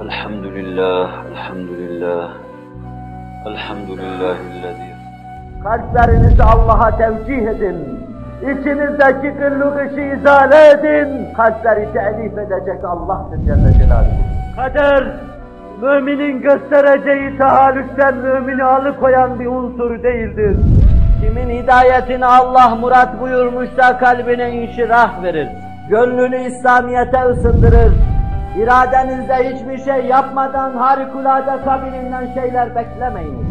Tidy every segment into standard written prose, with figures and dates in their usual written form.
Elhamdülillah, elhamdülillah, elhamdülillahillezî. Kalplerinizi Allah'a tevcih edin. İçinizdeki gırlık işi izale edin. Kalpleri telif edecek Allah'tır Celle Celaluhu. Kader, müminin göstereceği tahallükten mümini alıkoyan bir unsur değildir. Kimin hidayetini Allah murat buyurmuşsa kalbine inşirah verir. Gönlünü İslamiyet'e ısındırır. İradenizde hiçbir şey yapmadan harikulade kabilinden şeyler beklemeyin.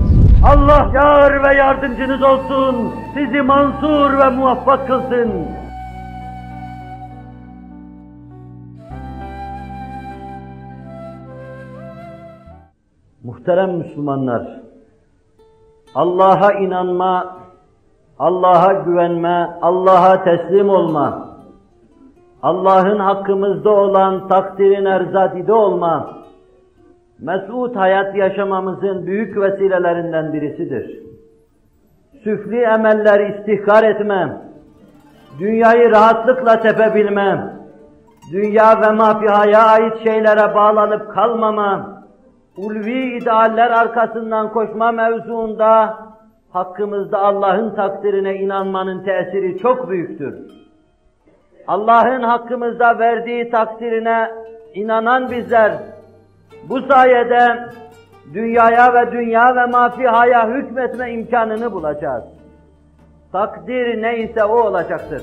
Allah yar ve yardımcınız olsun, sizi mansur ve muvaffak kılsın. Muhterem Müslümanlar, Allah'a inanma, Allah'a güvenme, Allah'a teslim olma, Allah'ın hakkımızda olan takdirin erzadide olma, mes'ud hayat yaşamamızın büyük vesilelerinden birisidir. Süfli emeller istihkar etme, dünyayı rahatlıkla tepebilme, dünya ve mafihaya ait şeylere bağlanıp kalmama, ulvi idealler arkasından koşma mevzuunda hakkımızda Allah'ın takdirine inanmanın tesiri çok büyüktür. Allah'ın hakkımızda verdiği takdirine inanan bizler, bu sayede dünyaya ve dünya ve mafihaya hükmetme imkanını bulacağız. Takdir neyse o olacaktır.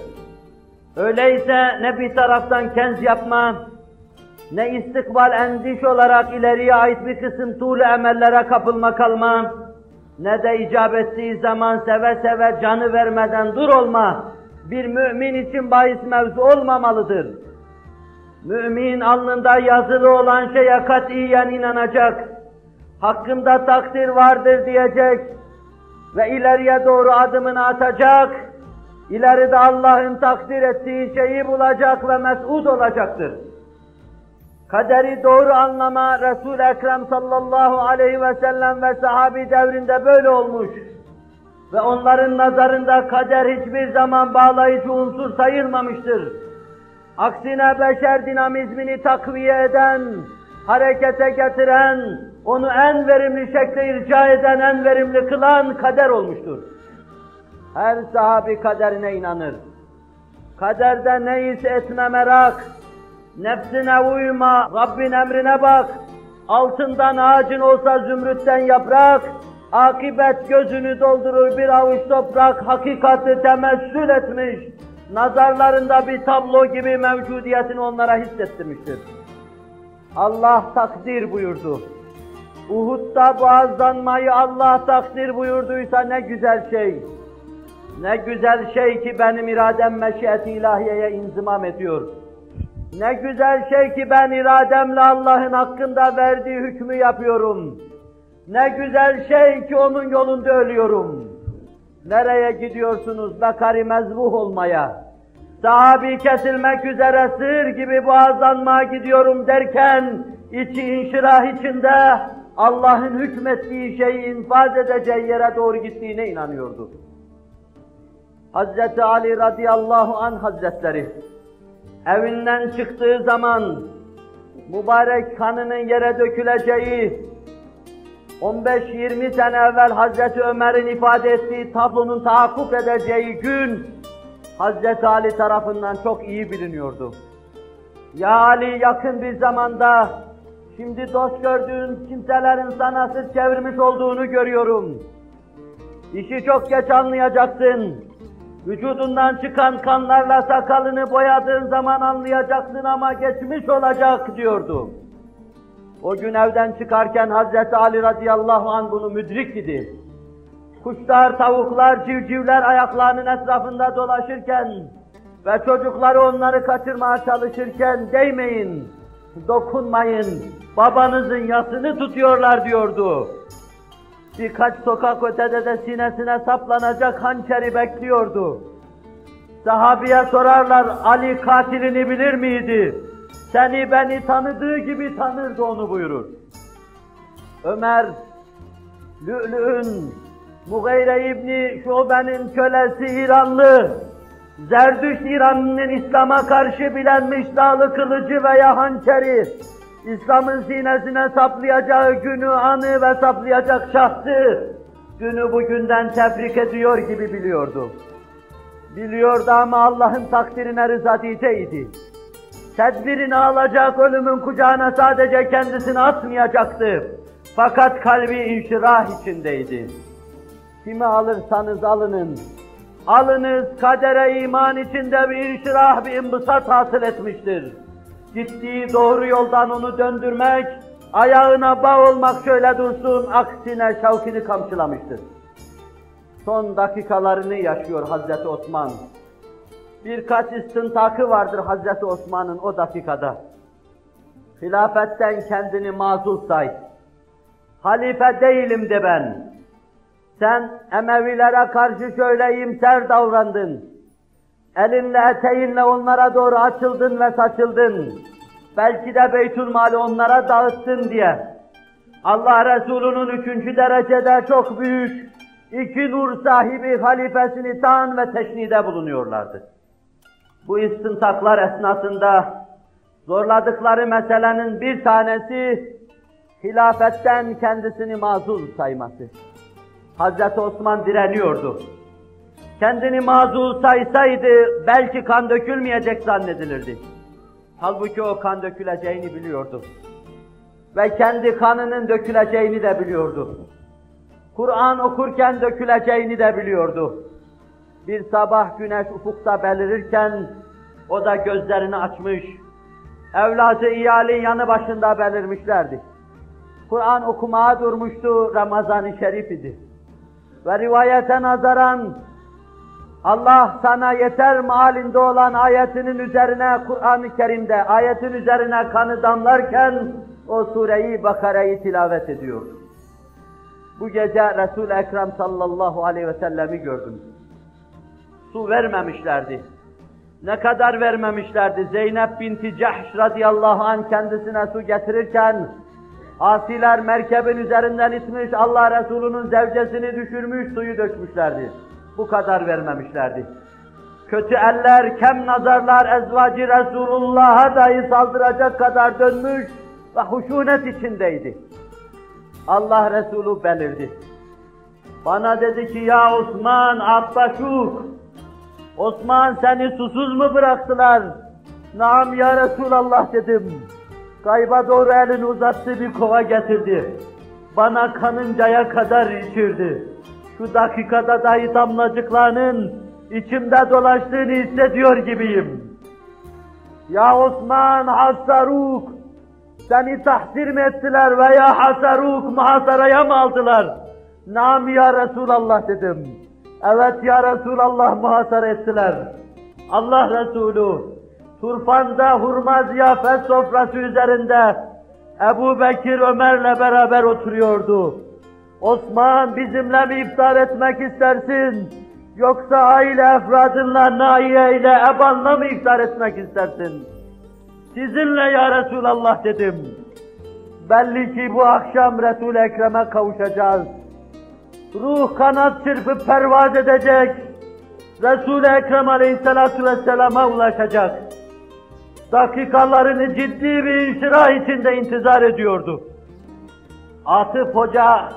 Öyleyse ne bir taraftan kenz yapma, ne istikbal endiş olarak ileriye ait bir kısım tuğlu emellere kapılma kalma, ne de icap ettiği zaman seve seve canı vermeden dur olma, bir mümin için bahis mevzu olmamalıdır. Mümin alnında yazılı olan şeye katiyen inanacak, hakkında takdir vardır diyecek ve ileriye doğru adımını atacak, ileride Allah'ın takdir ettiği şeyi bulacak ve mes'ud olacaktır. Kaderi doğru anlama Resul-i Ekrem sallallahu aleyhi ve sellem ve sahabi devrinde böyle olmuş ve onların nazarında kader hiçbir zaman bağlayıcı unsur sayılmamıştır. Aksine beşer dinamizmini takviye eden, harekete getiren, onu en verimli şekilde irca eden, en verimli kılan kader olmuştur. Her sahabi kaderine inanır. Kaderde neyse etme merak, nefsine uyma, Rabbin emrine bak, altından ağacın olsa zümrütten yaprak, akibet gözünü doldurur bir avuç toprak, hakikati temessül etmiş, nazarlarında bir tablo gibi mevcudiyetini onlara hissettirmiştir. Allah takdir buyurdu. Uhud'da boğazlanmayı Allah takdir buyurduysa ne güzel şey. Ne güzel şey ki benim iradem meşiyet-i ilahiyeye inzimam ediyor. Ne güzel şey ki ben irademle Allah'ın hakkında verdiği hükmü yapıyorum. Ne güzel şey ki onun yolunda ölüyorum. Nereye gidiyorsunuz? Bekari mezbuh olmaya. Sahabi kesilmek üzere sığır gibi boğazlanmaya gidiyorum derken, içi inşirah içinde Allah'ın hükmettiği şeyi infaz edeceği yere doğru gittiğine inanıyordu. Hazreti Ali radıyallahu anh hazretleri, evinden çıktığı zaman mübarek kanının yere döküleceği, 15-20 sene evvel Hazreti Ömer'in ifade ettiği tablonun tahakkuk edeceği gün, Hazreti Ali tarafından çok iyi biliniyordu. Ya Ali, yakın bir zamanda, şimdi dost gördüğün kimselerin sana sırt çevirmiş olduğunu görüyorum. İşi çok geç anlayacaksın. Vücudundan çıkan kanlarla sakalını boyadığın zaman anlayacaksın ama geçmiş olacak diyordu. O gün evden çıkarken Hazreti Ali radıyallahu anh bunu müdrik idi. Kuşlar, tavuklar, civcivler ayaklarının etrafında dolaşırken ve çocukları onları kaçırmaya çalışırken değmeyin, dokunmayın, babanızın yasını tutuyorlar diyordu. Birkaç sokak ötede de sinesine saplanacak hançeri bekliyordu. Sahabiye sorarlar, Ali katilini bilir miydi? Seni beni tanıdığı gibi tanırdı onu buyurur. Ömer, Lü'lü'ün, Mughire İbni Şube'nin kölesi İranlı, Zerdüşt İranlı'nın İslam'a karşı bilenmiş dağlı kılıcı veya hançeri, İslam'ın sinesine saplayacağı günü, anı ve saplayacak şahsı, günü bugünden tebrik ediyor gibi biliyordu. Biliyordu ama Allah'ın takdirine rıza diyeceğiydi. Tedbirini alacak, ölümün kucağına sadece kendisini atmayacaktı. Fakat kalbi inşirah içindeydi. Kimi alırsanız alının, alınız kadere iman içinde bir inşirah, bir imbısat hasıl etmiştir. Gittiği doğru yoldan onu döndürmek, ayağına bağ olmak şöyle dursun, aksine şevkini kamçılamıştır. Son dakikalarını yaşıyor Hazreti Osman. Birkaç istintakı vardır Hazreti Osman'ın o dakikada. Hilafetten kendini mazul say. Halife değilim de ben. Sen Emevilere karşı şöyle iyimser davrandın. Elinle eteğinle onlara doğru açıldın ve saçıldın. Belki de Beytülmal'i onlara dağıttın diye. Allah Resulü'nün 3. derecede çok büyük, 2 nur sahibi halifesini taan ve teşnide bulunuyorlardı. Bu istintaklar esnasında zorladıkları meselenin bir tanesi, hilafetten kendisini mazul sayması. Hazreti Osman direniyordu. Kendini mazul saysaydı belki kan dökülmeyecek zannedilirdi. Halbuki o kan döküleceğini biliyordu. Ve kendi kanının döküleceğini de biliyordu. Kur'an okurken döküleceğini de biliyordu. Bir sabah güneş ufukta belirirken o da gözlerini açmış, evladı iyali yanı başında belirmişlerdi. Kur'an okumaya durmuştu, Ramazan-ı Şerif idi. Ve rivayete nazaran Allah sana yeter halinde olan ayetinin üzerine Kur'an-ı Kerim'de ayetin üzerine kanı damlarken o sureyi Bakara'yı tilavet ediyordu. Bu gece Resul-i Ekrem sallallahu aleyhi ve sellemi gördüm. Su vermemişlerdi. Ne kadar vermemişlerdi? Zeynep binti Cahş radıyallahu anh kendisine su getirirken asiler merkebin üzerinden itmiş, Allah Resulü'nün zevcesini düşürmüş, suyu dökmüşlerdi. Bu kadar vermemişlerdi. Kötü eller, kem nazarlar ezvacı Resulullah'a dahi saldıracak kadar dönmüş ve huşunet içindeydi. Allah Resulü belirdi. Bana dedi ki ya Osman Abbaşuk, Osman seni susuz mu bıraktılar? Naam ya Resulallah dedim. Gayba doğru elini uzattı, bir kova getirdi. Bana kanıncaya kadar içirdi. Şu dakikada dahi damlacıklarının içimde dolaştığını hissediyor gibiyim. Ya Osman Hasaruk, seni tahsir mi ettiler veya Hasaruk muhasaraya mı aldılar? Naam ya Resulallah dedim. Evet ya Resulallah muhasara ettiler. Allah Resulü Turfan'da hurma ziyafet sofrası üzerinde Ebu Bekir Ömer'le beraber oturuyordu. Osman bizimle mi iftar etmek istersin? Yoksa aile efradınla, Naiye ile Eban'la mı iftar etmek istersin? Sizinle ya Resulallah dedim. Belli ki bu akşam Resul-i Ekrem'e kavuşacağız. Ruh kanat çırpıp pervaz edecek. Resul-i Ekrem aleyhissalatu vesselama ulaşacak. Dakikalarını ciddi bir inşirah içinde intizar ediyordu. Atıf Hoca,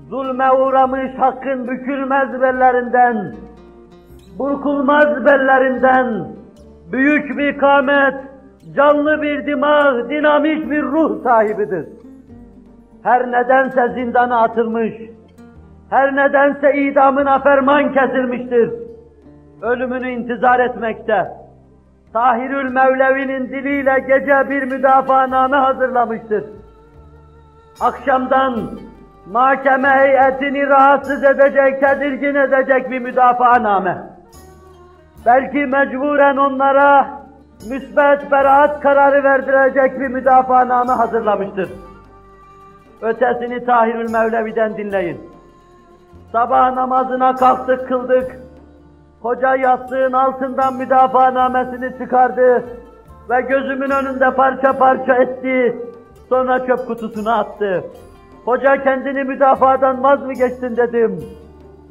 zulme uğramış hakkın bükülmez bellerinden, burkulmaz bellerinden, büyük bir kâmet, canlı bir dimağ, dinamik bir ruh sahibidir. Her nedense zindana atılmış, her nedense idamına ferman kesilmiştir. Ölümünü intizar etmekte. Tahirül Mevlevi'nin diliyle gece bir müdafaaname hazırlamıştır. Akşamdan mahkeme heyetini rahatsız edecek, tedirgin edecek bir müdafaaname. Belki mecburen onlara müsbet beraat kararı verdirecek bir müdafaaname hazırlamıştır. Ötesini Tahirül Mevlevi'den dinleyin. Sabah namazına kalktık, kıldık. Hoca yastığın altından müdafaanamesini çıkardı ve gözümün önünde parça parça etti. Sonra çöp kutusuna attı. Hoca kendini müdafadan vaz mı geçtin dedim.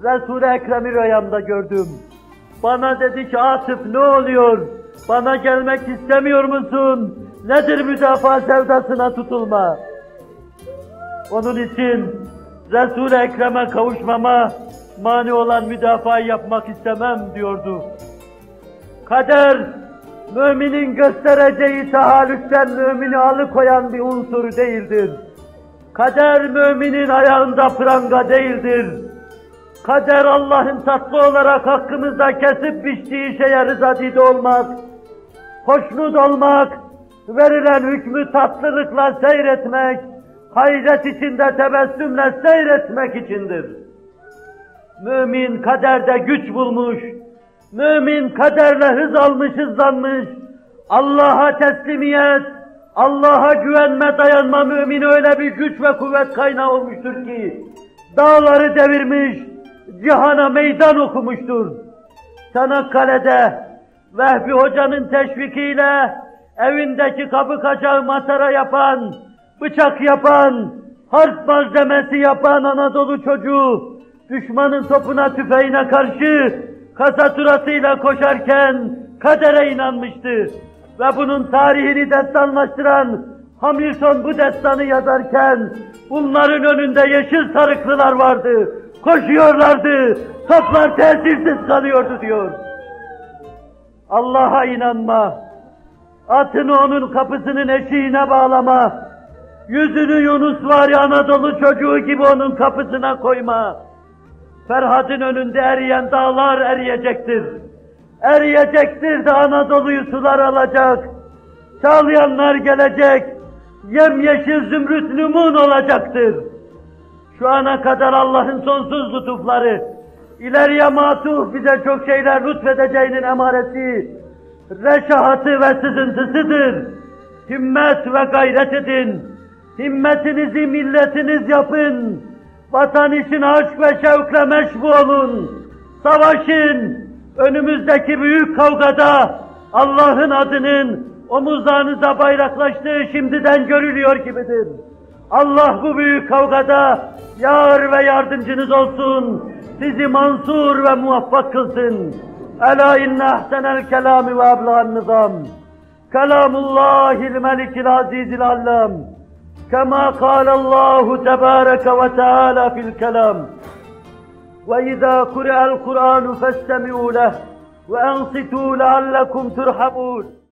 Resul-i Ekrem'i rüyamda gördüm. Bana dedi ki Atıf ne oluyor? Bana gelmek istemiyor musun? Nedir müdafaa sevdasına tutulma? Onun için Resul-i Ekrem'e kavuşmama mani olan müdafaa yapmak istemem diyordu. Kader, müminin göstereceği tahallükten mümini alıkoyan bir unsur değildir. Kader müminin ayağında pranga değildir. Kader Allah'ın tatlı olarak hakkımızda kesip biçtiği şeye rızadide olmak, hoşnut olmak, verilen hükmü tatlılıkla seyretmek, hayret içinde tebessümle seyretmek içindir. Mümin kaderde güç bulmuş, mümin kaderle hız almış, hızlanmış, Allah'a teslimiyet, Allah'a güvenme, dayanma mümin öyle bir güç ve kuvvet kaynağı olmuştur ki, dağları devirmiş, cihana meydan okumuştur. Çanakkale'de Vehbi Hoca'nın teşvikiyle evindeki kapı kaçağı matara yapan, bıçak yapan, harp malzemesi yapan Anadolu çocuğu, düşmanın topuna tüfeğine karşı kasaturasıyla koşarken kadere inanmıştı. Ve bunun tarihini destanlaştıran Hamilton bu destanı yazarken bunların önünde yeşil sarıklılar vardı. Koşuyorlardı, toplar tesirsiz kalıyordu diyor. Allah'a inanma, atını onun kapısının eşiğine bağlama, yüzünü Yunus var ya Anadolu çocuğu gibi onun kapısına koyma. Ferhat'ın önünde eriyen dağlar eriyecektir. Eriyecektir de Anadolu'yu sular alacak. Çağlayanlar gelecek, yemyeşil zümrüt numun olacaktır. Şu ana kadar Allah'ın sonsuz lütufları, ileriye matuf bize çok şeyler lütfedeceğinin emaresi, reşahatı ve sızıntısıdır. Himmet ve gayret edin, himmetinizi milletiniz yapın, vatan için aşk ve şevkle meşbu olun, savaşın, önümüzdeki büyük kavgada Allah'ın adının omuzlarınıza bayraklaştığı şimdiden görülüyor gibidir. Allah bu büyük kavgada yar ve yardımcınız olsun, sizi mansur ve muvaffak kılsın. Ela inne ahsenel kelami ve ablağın nizam. Kelamullahil melikil azizil allam. Kema kâlallahu tebâreke ve teâlâ fil kelam. Ve izâ kure'el Kur'ânu festemi'û leh ve ensitû leallekum turhabûn.